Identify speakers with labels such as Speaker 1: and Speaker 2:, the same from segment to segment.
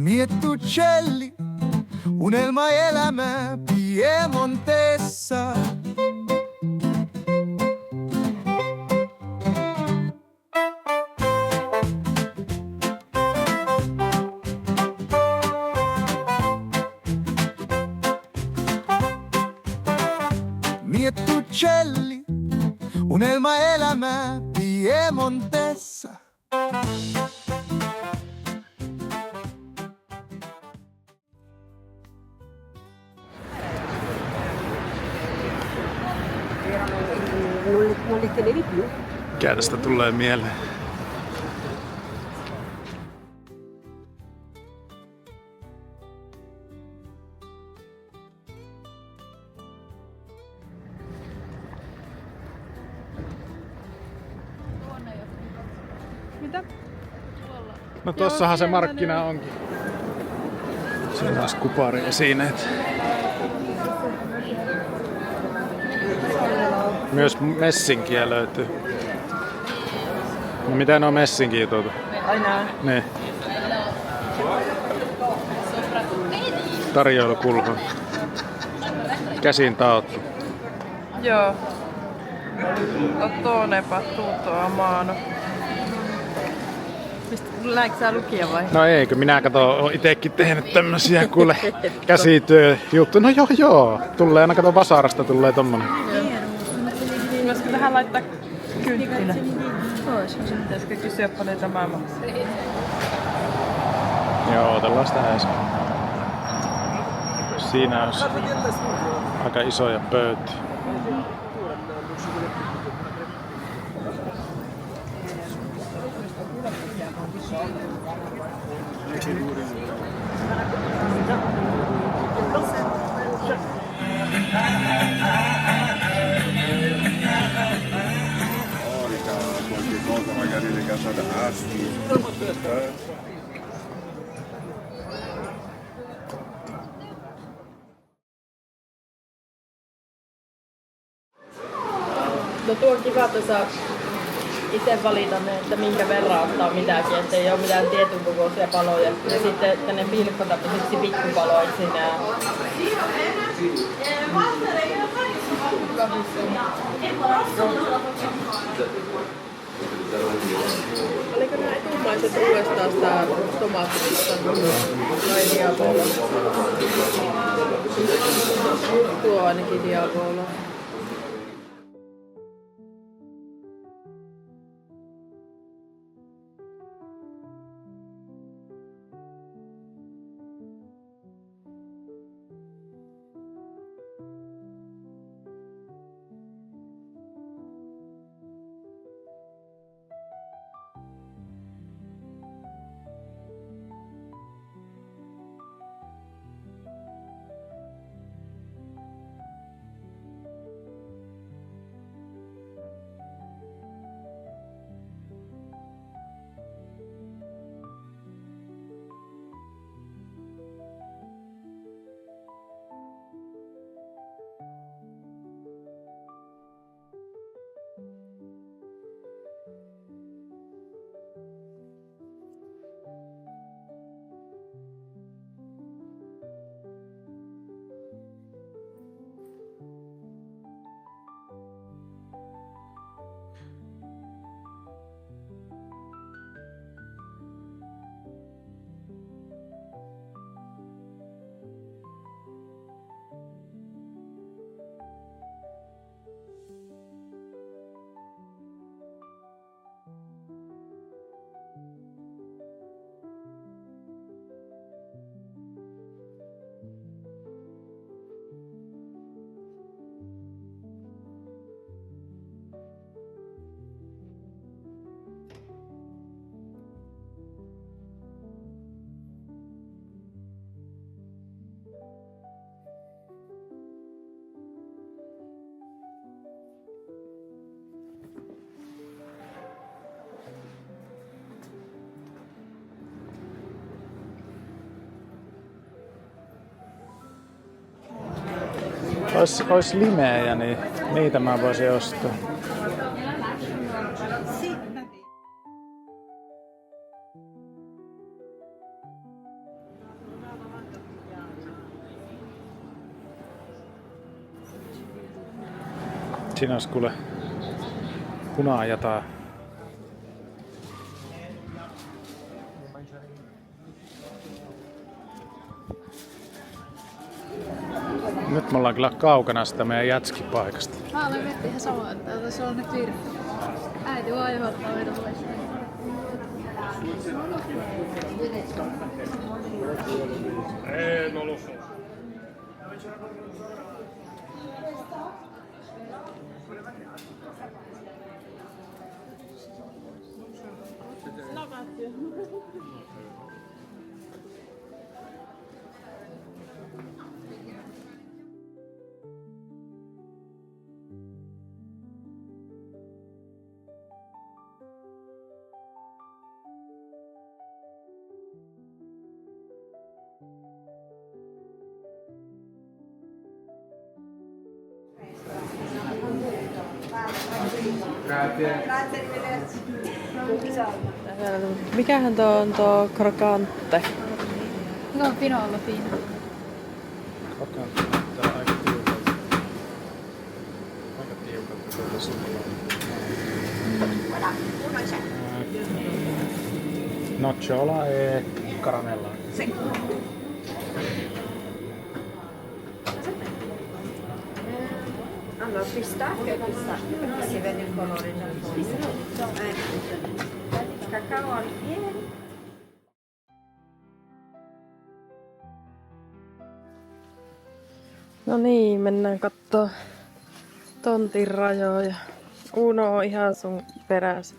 Speaker 1: Miettucelli, unelmaelämä Piemontessa. Miettucelli, unelmaelämä Piemontessa.
Speaker 2: Mikä tästä tulee mieleen?
Speaker 3: Mitä?
Speaker 2: No tossahan se markkina onkin. Siinä olisi kupariesineet. Myös messinkiä löytyy. No mitä nuo messinkiä tuota?
Speaker 3: Aina.
Speaker 2: Ne. Tarjoilukulho. Käsin taottu.
Speaker 3: Joo. Ottonepa tutto amano. Näetkö sä lukia vai?
Speaker 2: No eikö, minä oon itekin tehnyt tämmösiä kuule käsityöjuttuja. No joo. Tulee aina kato Basarasta tulee tommonen.
Speaker 3: Voisiko tähän laittaa kynttilä? Pitäisikö kysyä paljon tämä maksaa?
Speaker 2: Joo, otellaan sitä ensin. Siinä on aika isoja pöytiä.
Speaker 4: Magari le casa da Asti.
Speaker 3: No tuo on kiva, että saa itse valita ne, että minkä verran ottaa mitäkin, että ei ole mitään tietyn kokoisia paloja. Ja sitten, että ne pilkkota pysyisi pikkupaloiksi nää. Oliko nämä etumaiset uudestaan sitä tomaattista vai diavola? Tuo on ainakin diavola.
Speaker 2: Ois limejä, niin niitä mä voisin ostaa. Siinä olisi kuule punajataa. Nyt me ollaan kyllä kaukana sitä meidän jätskipaikasta.
Speaker 4: Mä olen miettinyt ihan samaa, että tässä on nyt virhe. Äiti vaan johdattaa meidän pois.
Speaker 3: Mikähän tuo on tuo krokante?
Speaker 4: Mikä on pinolla piina?
Speaker 2: Tää on aika tiukalta. Aika tiukalta tuolta suunnalla. Nocciola e caramella.
Speaker 5: Allora, pistacchio e pistacchio, perché si vede il colore già. Cacao alfieri.
Speaker 3: No niin, mennään kattoo tontin rajoja. Uno on ihan sun perässä.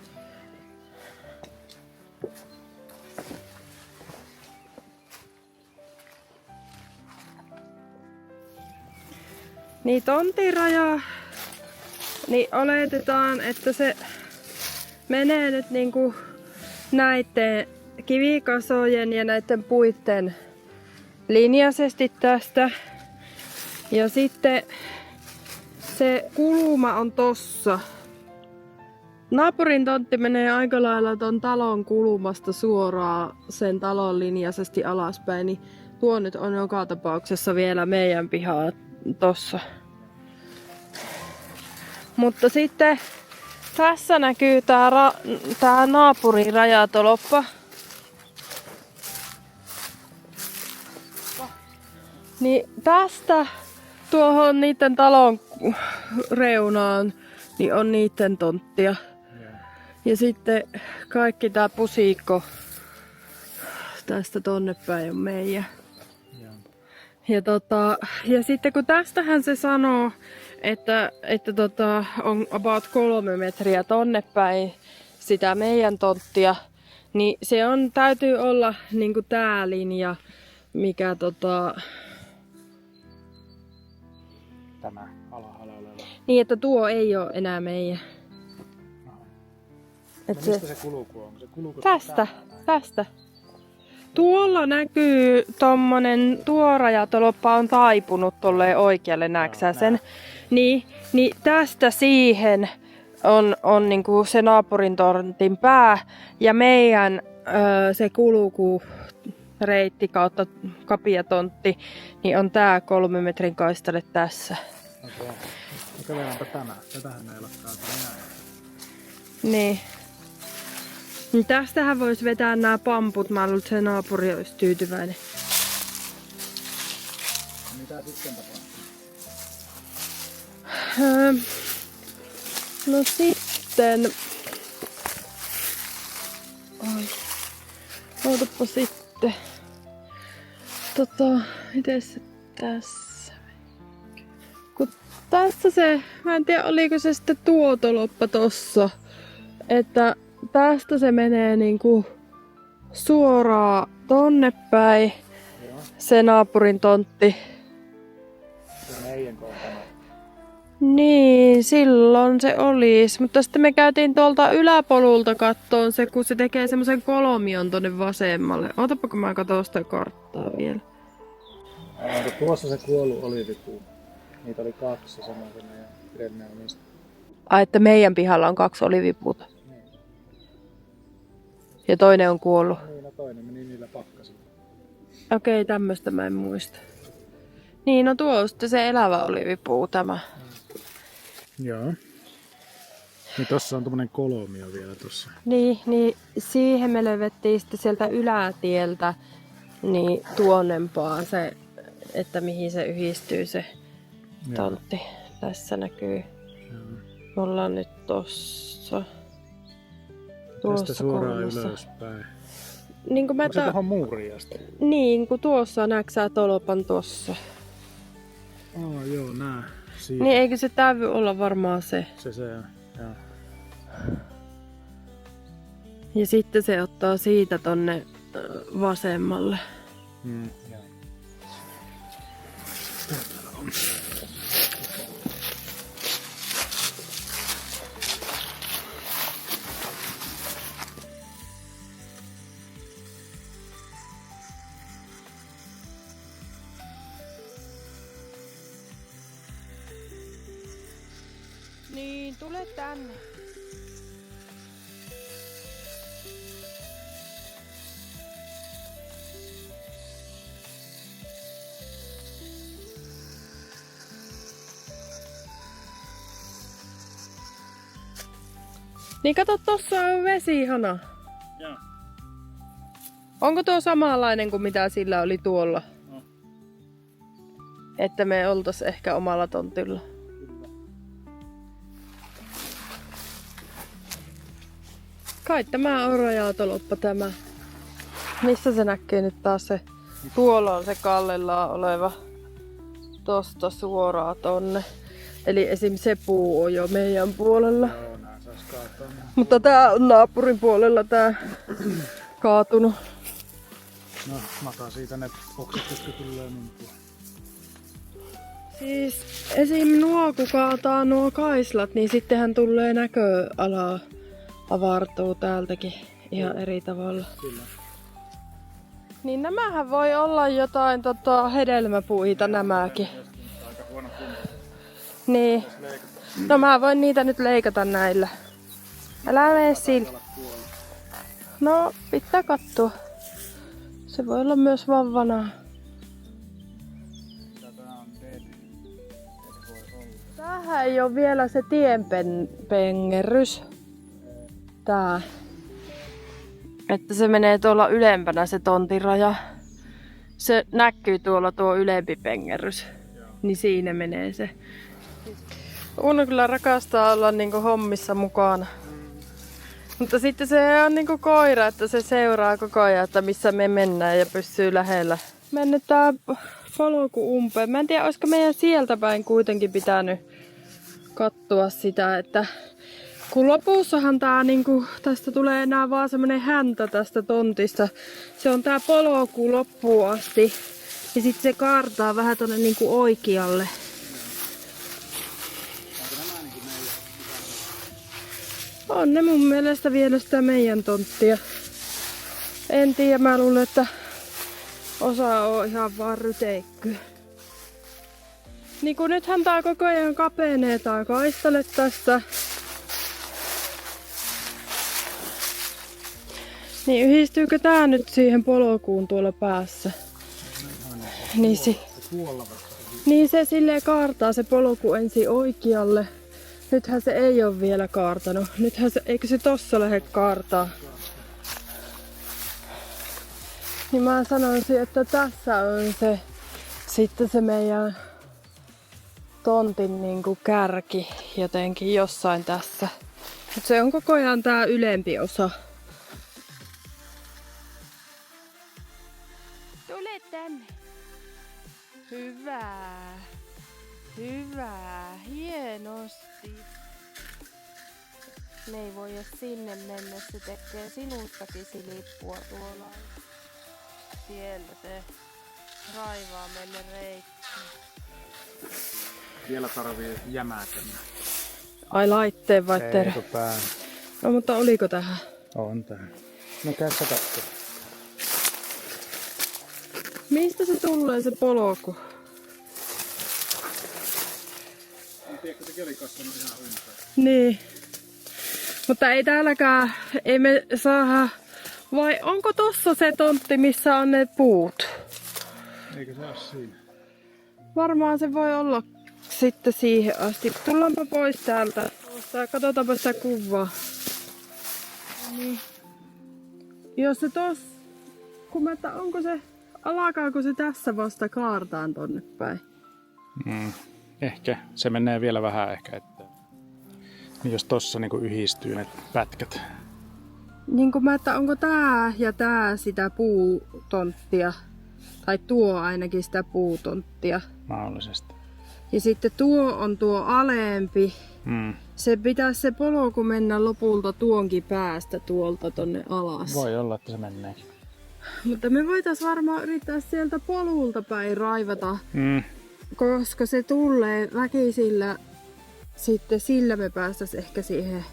Speaker 3: Niin tontin raja, niin oletetaan, että se menee nyt niinku näiden kivikasojen ja näiden puitten linjaisesti tästä. Ja sitten se kulma on tossa. Naapurin tontti menee aika lailla ton talon kulmasta suoraan sen talon linjaisesti alaspäin, niin tuo nyt on joka tapauksessa vielä meidän pihaa tossa. Mutta sitten tässä näkyy tää naapurin rajatoloppa. Niin tästä tuohon niiden talon reunaan niin on niiden tonttia. Ja sitten kaikki tää pusikko tästä tonne päin on meidän. Ja sitten kun tästähän se sanoo, että on about 3 metriä tonne päin sitä meidän tonttia, niin se on, täytyy olla niinku tää linja, mikä
Speaker 2: Tämä alhaalla oleva.
Speaker 3: niin että tuo ei oo enää meidän. Et
Speaker 2: No mistä se kulku on? Se kulku
Speaker 3: tästä. Tuolla näkyy tommonen, tuo rajatoloppa on taipunut tolleen oikealle, näeksä sen? Niin tästä siihen on niinku se naapurin tontin pää ja meidän se kulkureitti kautta kapiatontti, niin on tää 3 metrin kaistale tässä.
Speaker 2: Okei. No kävelläänpä tämä. Tätähän ei olekaan näin.
Speaker 3: Niin. Niin tästähän vois vetää nämä pamput. Mä luulen, että se naapuri olisi tyytyväinen.
Speaker 2: Mitä sitten tapahtuu?
Speaker 3: No sitten... Oi. Ootapa sitten. Miten se tässä? Kun tässä se... Mä en tiedä, oliko se sitten tuo toloppa tossa. Että tästä se menee niinku suoraan tonne päin.
Speaker 2: Joo.
Speaker 3: Se naapurin tontti.
Speaker 2: Se meidän kohtana.
Speaker 3: Niin, silloin se olisi. Mutta sitten me käytiin tuolta yläpolulta kattoon se, kun se tekee semmoisen kolmion tonne vasemmalle. Ootapa, kun mä katson sitä karttaa vielä.
Speaker 2: Onko tuossa se kuollut olivipuu? Niitä oli 2 semmoisena ja pidemmän niistä.
Speaker 3: Ai, että meidän pihalla on 2 olivipuuta. Ja toinen on kuollut.
Speaker 2: Niin, no toinen meni niillä pakkasilla.
Speaker 3: Okei, tämmöstä mä en muista. Niin, no tuo on sitten se elävä olivipuu tämä.
Speaker 2: Joo. Niin tossa on tommonen kolmio vielä tossa.
Speaker 3: Niin siihen me löydettiin sitten sieltä ylätieltä niin tuonnempaa se, että mihin se yhdistyy se tontti. Tässä näkyy.
Speaker 2: Joo.
Speaker 3: Me ollaan nyt tossa.
Speaker 2: Tästä suoraan
Speaker 3: kolmessa.
Speaker 2: ylöspäin.
Speaker 3: Niin kuin mä
Speaker 2: Onko se tohon muuriin asti?
Speaker 3: Niin, kun tuossa näksää tolpan tossa.
Speaker 2: Joo, nää. Siitä.
Speaker 3: Niin eikö se täydy olla varmaan se?
Speaker 2: Se on. Joo.
Speaker 3: Ja sitten se ottaa siitä tonne vasemmalle.
Speaker 2: Joo.
Speaker 3: Niin, tule tänne. Niin kato, tossa on vesihana.
Speaker 2: Joo.
Speaker 3: Onko tuo samanlainen kuin mitä sillä oli tuolla?
Speaker 2: No.
Speaker 3: Että me oltais ehkä omalla tontilla. Kai tämä on rajatoloppa tämä. Missä se näkyy nyt taas se? Tuolla on se kallellaan oleva. Tosta suoraan tonne. Eli esim. Se puu on jo meidän puolella.
Speaker 2: Joo, nää sais kaataa.
Speaker 3: Mutta tää on naapurin puolella tää kaatunut.
Speaker 2: No, mä otan siitä ne okset, jotka tulee niin tuo.
Speaker 3: Siis esim. Nuo kun kaataa nuo kaislat, niin sittenhän tulee näköala avartuu täältäkin ihan eri tavalla.
Speaker 2: Kyllä.
Speaker 3: Niin nämähän voi olla jotain hedelmäpuita nämäkin.
Speaker 2: Aika huono kunto.
Speaker 3: Niin. No mä voin niitä nyt leikata näillä. Älä mene sillä. No, pitää katsoa. Se voi olla myös vauvana. Tämähän ei ole vielä se tienpengerrys. Tää. Että se menee tuolla ylempänä se tontiraja. Se näkyy tuolla tuo ylempi pengerrys. Niin siinä menee se. Uno kyllä rakastaa olla niinku hommissa mukana. Mutta sitten se on niinku koira, että se seuraa koko ajan, että missä me mennään ja pysyy lähellä. Mennään tää polku umpeen. Mä en tiedä, olisiko meidän sieltä päin kuitenkin pitänyt katsoa sitä, että kun lopussahan tää niinku, tästä tulee enää vaan semmonen häntä tästä tontista. Se on tää polku loppuun asti. Ja sit se kaartaa vähän tonne niinku oikealle. On ne mun mielestä vielä sitä meidän tonttia. En tiedä, mä luulen, että osa on ihan vaan ryteikkyä. Niin kun nythän tää koko ajan kapenee tää kaistale tästä. Niin yhdistyykö tää nyt siihen polkuun tuolla päässä? Niin se silleen kaartaa se polku ensin oikealle. Nythän se ei ole vielä kaartanut. Nythän se, eikö se tossa lähde kaartaa? Niin mä sanoisin, että tässä on se sitten se meidän tontin niinku kärki jotenkin jossain tässä. Mut se on koko ajan tää ylempi osa. Tule tänne. Hyvä. Hyvä. Hienosti. Ne ei voi jos sinne mennä. Se tekee sinustakin silippua tuolla. Sieltä se raivaa meille reikkiä.
Speaker 2: Vielä tarvii jämäkennä.
Speaker 3: Ai laitteen vai terä?
Speaker 2: Päällä.
Speaker 3: No mutta oliko tähän?
Speaker 2: On tää. No käy sä kattoo.
Speaker 3: Mistä se tulee se polku?
Speaker 2: Tiedätkö, sekin oli kasvanut ihan umpeen.
Speaker 3: Niin. Mutta ei täälläkään, ei me saada... Vai onko tossa se tontti, missä on ne puut?
Speaker 2: Eikö se ole siinä?
Speaker 3: Varmaan se voi olla sitten siihen asti. Tullaanpa pois täältä. Katsotaanpa sitä kuvaa. Niin. Jos se onko se, alakaako se tässä vasta kaartaan tonne päin?
Speaker 2: Ehkä. Se menee vielä vähän ehkä, että niin jos tossa niinku yhdistyy ne pätkät.
Speaker 3: Niin kuin että onko tää ja tää sitä puutonttia? Tai tuo ainakin sitä puutonttia.
Speaker 2: Mahdollisesti.
Speaker 3: Ja sitten tuo on tuo alempi. Se pitäisi se polku mennä lopulta tuonkin päästä tuolta tonne alas.
Speaker 2: Voi olla, että se meneekin.
Speaker 3: Mutta me voitais varmaan yrittää sieltä polulta päin raivata. Koska se tulee väkisillä. Sitten sillä me päästäis ehkä siihen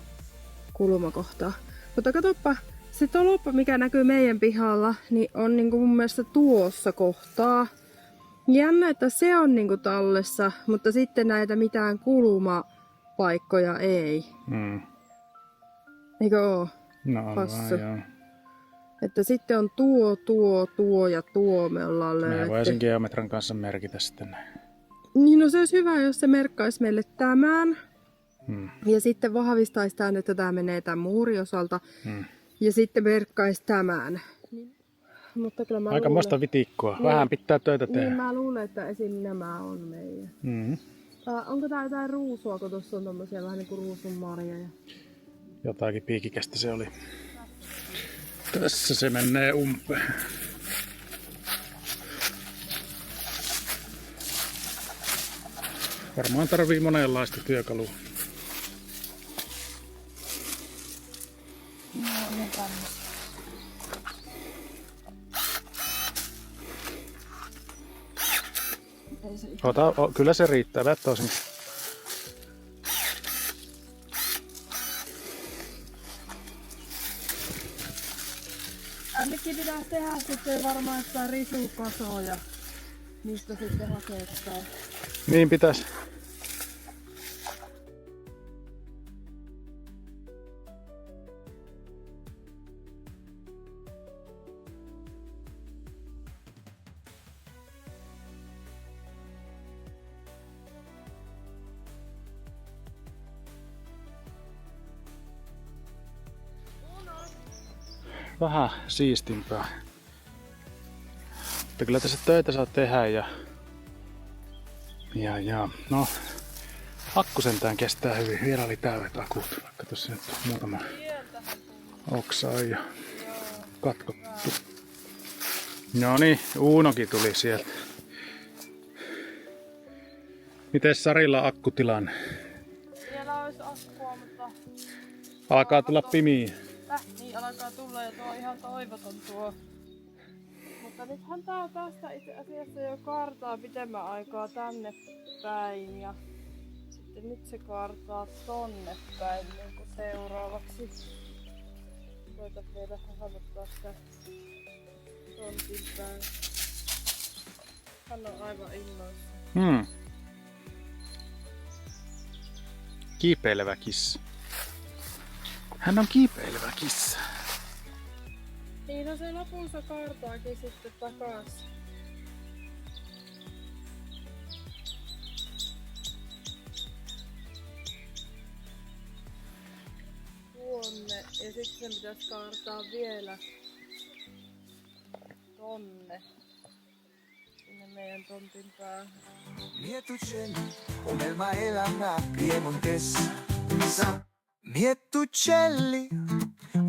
Speaker 3: kulmakohtaan. Mutta katoppa, se toloppa mikä näkyy meidän pihalla, niin on niinku mun mielestä tuossa kohtaa. Jännä, että se on niinku tallessa, mutta sitten näitä mitään kulumapaikkoja ei. Eikö oo?
Speaker 2: No
Speaker 3: Hassu.
Speaker 2: joo.
Speaker 3: Että sitten on tuo ja tuo me ollaan
Speaker 2: Me
Speaker 3: löydetty.
Speaker 2: voi sen geometran kanssa merkitä sitten.
Speaker 3: Niin no se olisi hyvä, jos se merkkaisi meille tämän. Ja sitten vahvistaisi tämän, että tämä menee tämän muuriosalta. Ja sitten merkkaisi tämän. Mutta kyllä mä
Speaker 2: Aikamoista vitikkoa. Vähän pitää töitä tehdä.
Speaker 3: Niin mä luulen, että esim. Nämä on meidän. Onko tää jotain ruusua, kun tuossa on tommosia vähän niinku ruusunmarjoja?
Speaker 2: Jotakin piikikästä se oli. Tässä se menee umpeen. Varmaan tarvii monenlaista työkalua. Kyllä se riittää, vettä tosin.
Speaker 3: Ainakin pitäisi tehdä sitten varmaan sitä risukasoja, mistä sitten hakettaa.
Speaker 2: Niin pitäisi. Vähän siistimpää. Mutta kyllä tässä töitä saa tehdä ja no akku sentään kestää hyvin. Vielä oli täydet akut, vaikka tossa nyt on muutama oksaa ja katkottu. No niin, Uunokin tuli sieltä. Mites Sarilla akkutilanne?
Speaker 3: Siellä olisi akkua, mutta
Speaker 2: Alkaa tulla pimiä.
Speaker 3: niin alkaa tulla ja tuo on ihan toivoton tuo. Mutta nythän tää tästä itse asiassa jo kaartaa pitemmän aikaa tänne päin ja sitten nyt se kaartaa tonne päin niin kuin seuraavaksi. Koita vielä hahmottaa sitä tontin päin. Hän on aivan innoissaan.
Speaker 2: Kiipeilevä kissa. Hän on kiipeilevä kissa.
Speaker 3: Niin no se lopussa kaartaakin sitten takas. Tuonne ja sitten sen pitäisi kaartaa vielä tonne. Sinne meidän tontin päähän.
Speaker 1: Mietuccelli, unelma elämää Piemontessa. Mietuccelli,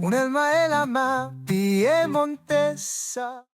Speaker 1: unelma elämää Piemontessa.